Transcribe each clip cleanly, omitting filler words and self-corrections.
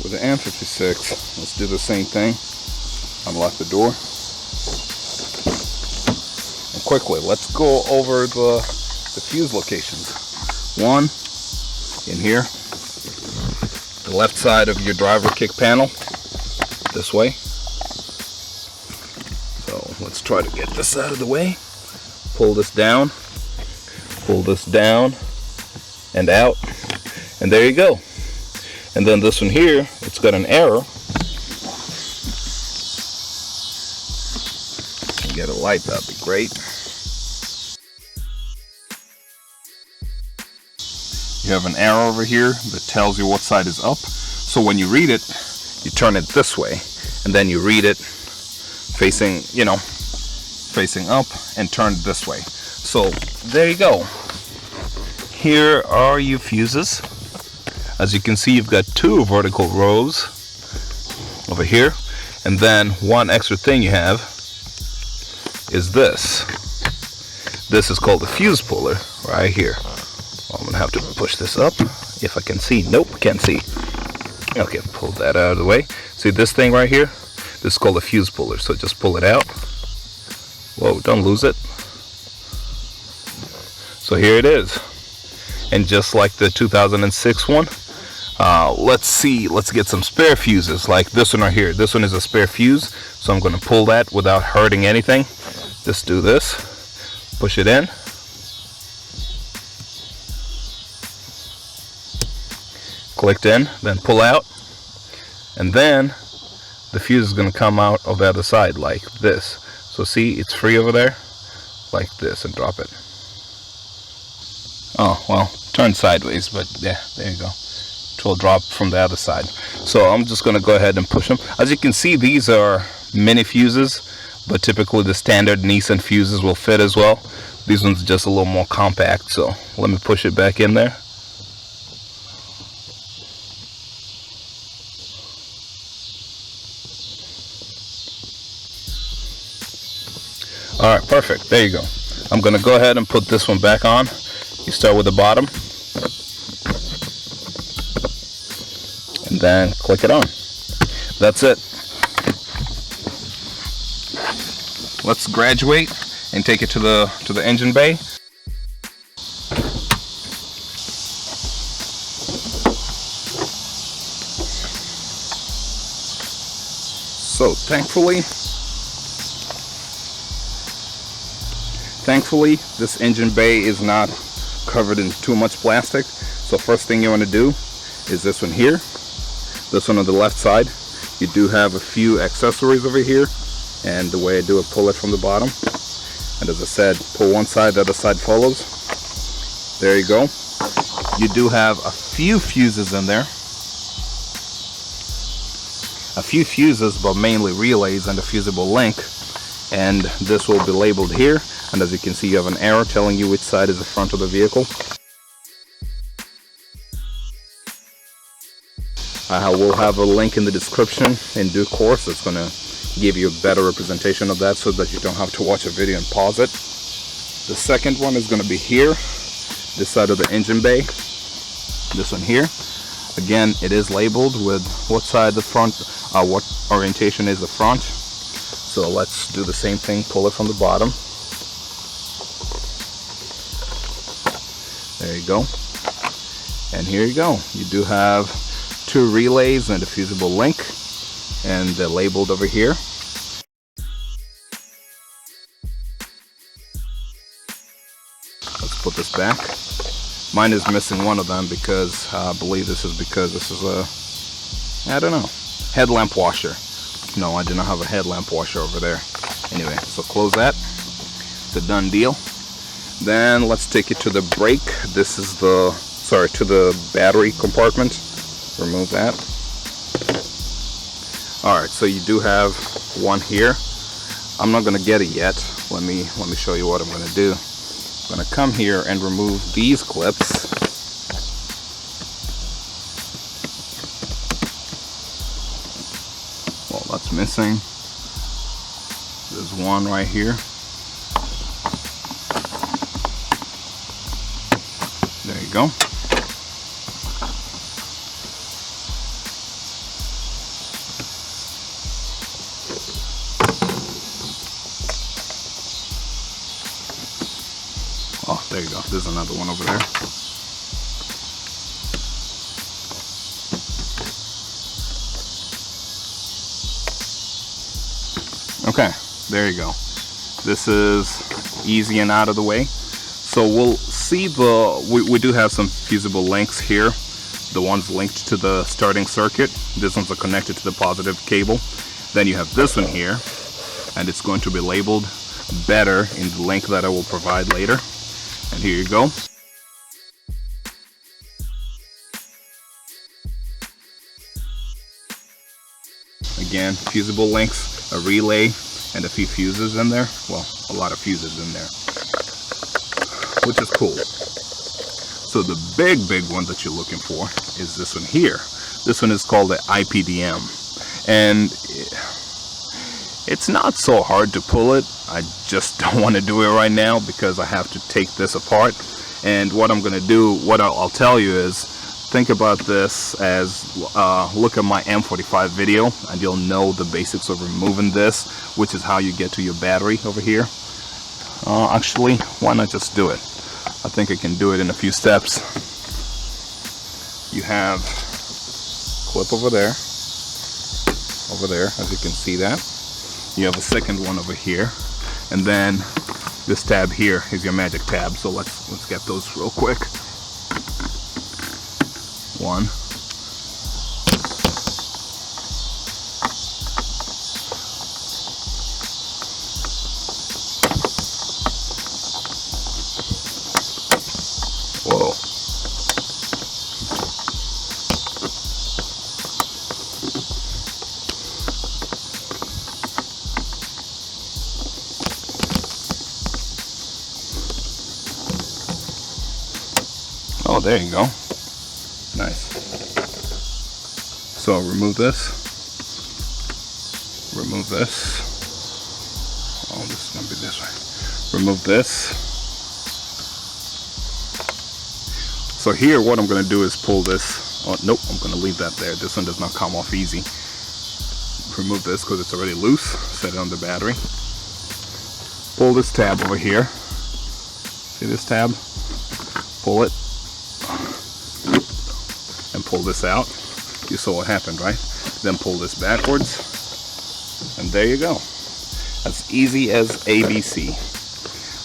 With the M56, let's do the same thing. Unlock the door. And quickly, let's go over the fuse locations. One, in here. The left side of your driver kick panel. This way. So let's try to get this out of the way. Pull this down. Pull this down and out. And there you go. And then this one here, it's got an arrow. Get a light, that'd be great. You have an arrow over here that tells you what side is up. So when you read it, you turn it this way, and then you read it facing, facing up, and turn it this way. So there you go. Here are your fuses. As you can see, you've got 2 vertical rows over here, and then one extra thing you have is this. This is called the fuse puller right here. Well, I'm gonna have to push this up if I can see. Nope, can't see. Okay, pull that out of the way. See this thing right here? This is called a fuse puller. So just pull it out. Whoa, don't lose it. So here it is. And just like the 2006 one, let's get some spare fuses like this one right here. This one is a spare fuse, so I'm going to pull that without hurting anything. Just do this, push it in, clicked in, then pull out, and then the fuse is going to come out of the other side like this. So see, it's free over there, like this, and drop it. Oh, well, turn sideways, but yeah, there you go. It will drop from the other side. So I'm just going to go ahead and push them. As you can see, these are mini fuses, but typically the standard Nissan fuses will fit as well. These ones are just a little more compact, so let me push it back in there. Alright, perfect. There you go. I'm going to go ahead and put this one back on. You start with the bottom. And then click it on. That's it. Let's graduate and take it to the engine bay. So thankfully this engine bay is not covered in too much plastic. So first thing you want to do is this one here. This one on the left side. You do have a few accessories over here, and the way I do it, pull it from the bottom, and as I said, pull one side, the other side follows. There you go. You do have a few fuses in there, a few fuses, but mainly relays and a fusible link, and this will be labeled here. And as you can see, you have an arrow telling you which side is the front of the vehicle. I will have a link in the description in due course. It's going to give you a better representation of that so that you don't have to watch a video and pause it. The second one is going to be here, this side of the engine bay. This one here. Again, it is labeled with what side the front, what orientation is the front. So let's do the same thing, pull it from the bottom. There you go. And here you go. You do have 2 relays and a fusible link, and they're labeled over here. Let's put this back. Mine is missing one of them because I believe this is a, I don't know, headlamp washer. No, I do not have a headlamp washer over there. Anyway, so close that. It's a done deal. Then let's take it to the brake. This is to the battery compartment. Remove that. Alright, so you do have one here. I'm not gonna get it yet. Let me show you what I'm gonna do. I'm gonna come here and remove these clips. Well, that's missing. There's one right here. There you go. there's another one over there. Okay, there you go. This is easy and out of the way. So we'll see we do have some fusible links here. The ones linked to the starting circuit. This one's are connected to the positive cable. Then you have this one here, and it's going to be labeled better in the link that I will provide later. And here you go. Again, fusible links, a relay, and a few fuses in there. Well, a lot of fuses in there, which is cool. So the big one that you're looking for is this one here. This one is called the IPDM, and it's not so hard to pull it. I just don't want to do it right now because I have to take this apart. And what I'm going to do, what I'll tell you is, think about this as look at my M45 video and you'll know the basics of removing this, which is how you get to your battery over here. Actually, why not just do it? I think I can do it in a few steps. You have clip over there, as you can see that. You have a second one over here, and then this tab here is your magic tab. So let's get those real quick. One. Whoa. Oh, there you go. Nice. So remove this. Remove this. Oh, this is gonna be this way. Remove this. So here, what I'm gonna do is pull this. Oh, nope, I'm gonna leave that there. This one does not come off easy. Remove this because it's already loose. Set it on the battery. Pull this tab over here. See this tab? Pull it. And pull this out. You saw what happened, right? Then pull this backwards, and there you go. As easy as ABC.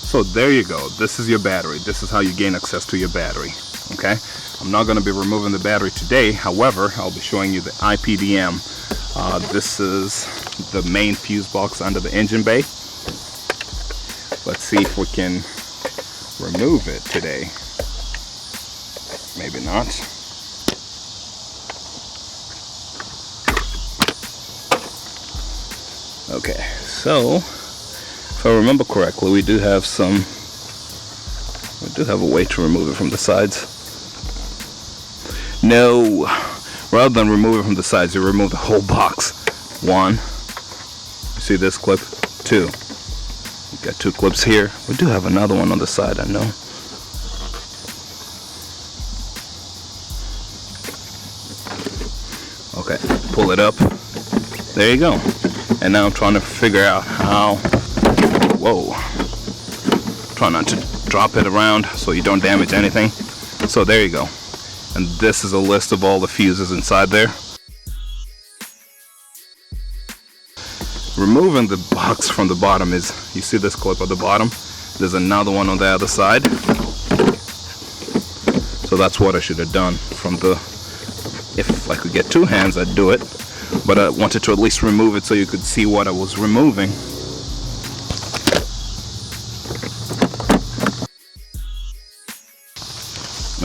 So there you go. This is your battery. This is how you gain access to your battery. Okay, I'm not going to be removing the battery today. However, I'll be showing you the IPDM. This is the main fuse box under the engine bay. Let's see if we can remove it today. Maybe not. Okay, so if I remember correctly, we do have a way to remove it from the sides. No, rather than remove it from the sides, you remove the whole box. One, you see this clip? Two. We've got two clips here. We do have another one on the side, I know. Okay, pull it up. There you go. And now I'm trying to figure out how, whoa, try not to drop it around so you don't damage anything. So there you go. And this is a list of all the fuses inside there. Removing the box from the bottom is, you see this clip at the bottom? There's another one on the other side. So that's what I should have done from the, if I could get two hands, I'd do it. But I wanted to at least remove it so you could see what I was removing.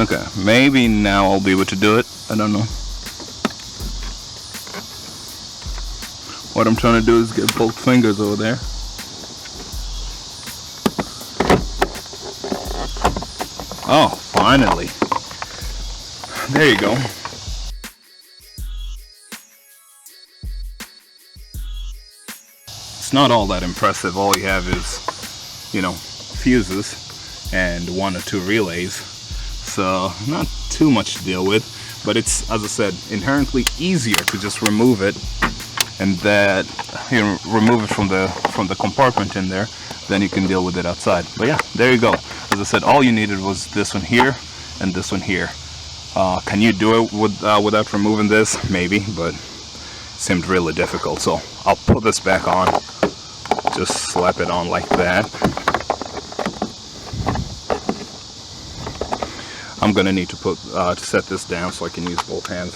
Okay, maybe now I'll be able to do it. I don't know. What I'm trying to do is get both fingers over there. Oh, finally. There you go. It's not all that impressive. All you have is, you know, fuses and one or two relays. So not too much to deal with, but it's, as I said, inherently easier to just remove it and that you remove it from the compartment in there, then you can deal with it outside. But yeah, there you go. As I said, all you needed was this one here and this one here. Can you do it without removing this? Maybe, but it seemed really difficult. So I'll put this back on. Just slap it on like that. I'm gonna need to to set this down so I can use both hands.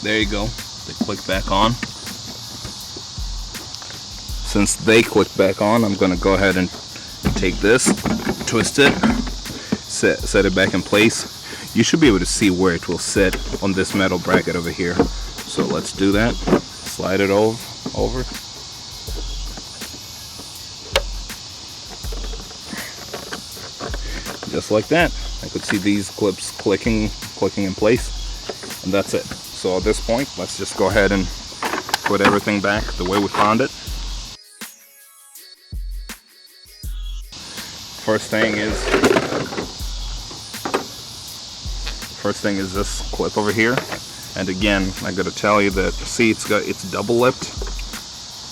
There you go. They click back on. Since they click back on, I'm gonna go ahead and take this, twist it, set it back in place. You should be able to see where it will sit on this metal bracket over here. So let's do that. Slide it over. Just like that. I could see these clips clicking in place, and that's it. So at this point, let's just go ahead and put everything back the way we found it. First thing is this clip over here. And again, I gotta tell you that, see, it's double lipped.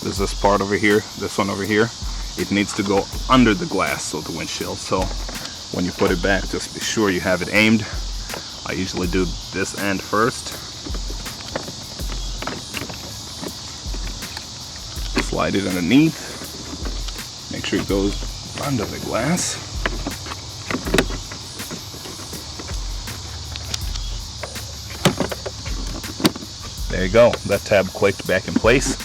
There's this part over here, this one over here. It needs to go under the glass of the windshield. So when you put it back, just be sure you have it aimed. I usually do this end first. Slide it underneath. Make sure it goes under the glass. There you go. That tab clicked back in place.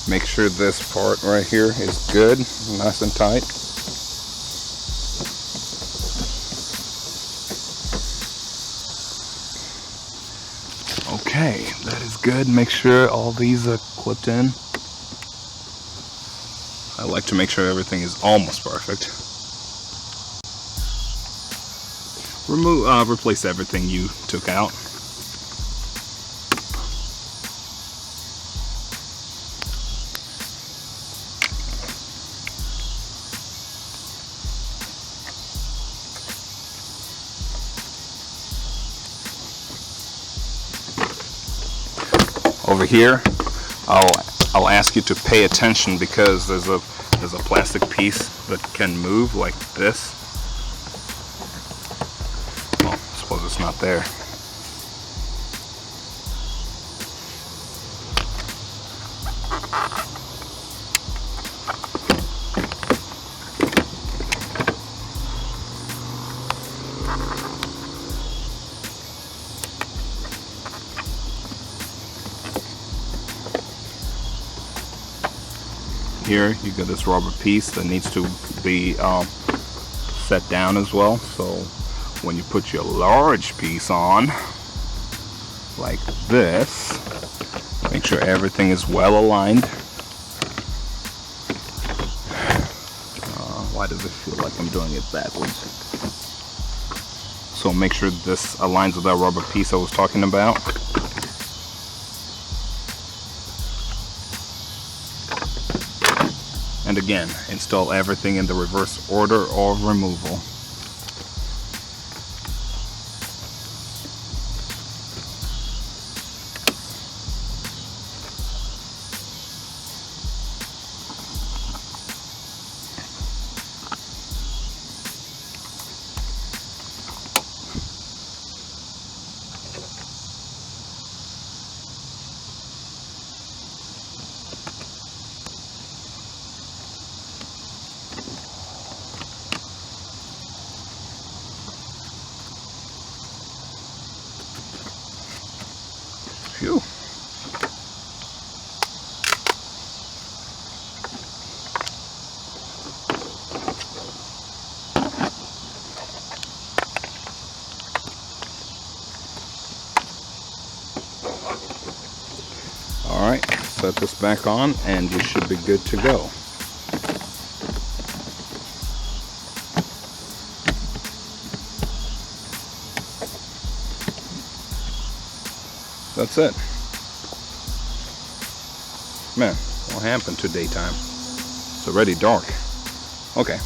Make sure this part right here is good, nice and tight. Okay, that is good. Make sure all these are clipped in. I like to make sure everything is almost perfect. Replace everything you took out. Over here, I'll ask you to pay attention because there's a plastic piece that can move like this. Well, I suppose it's not there. Here you got this rubber piece that needs to be set down as well. So when you put your large piece on like this, make sure everything is well aligned. Why does it feel like I'm doing it backwards? So make sure this aligns with that rubber piece I was talking about. And again, install everything in the reverse order of removal. Phew. All right, set this back on and you should be good to go. That's it. Man, what happened to daytime? It's already dark. Okay.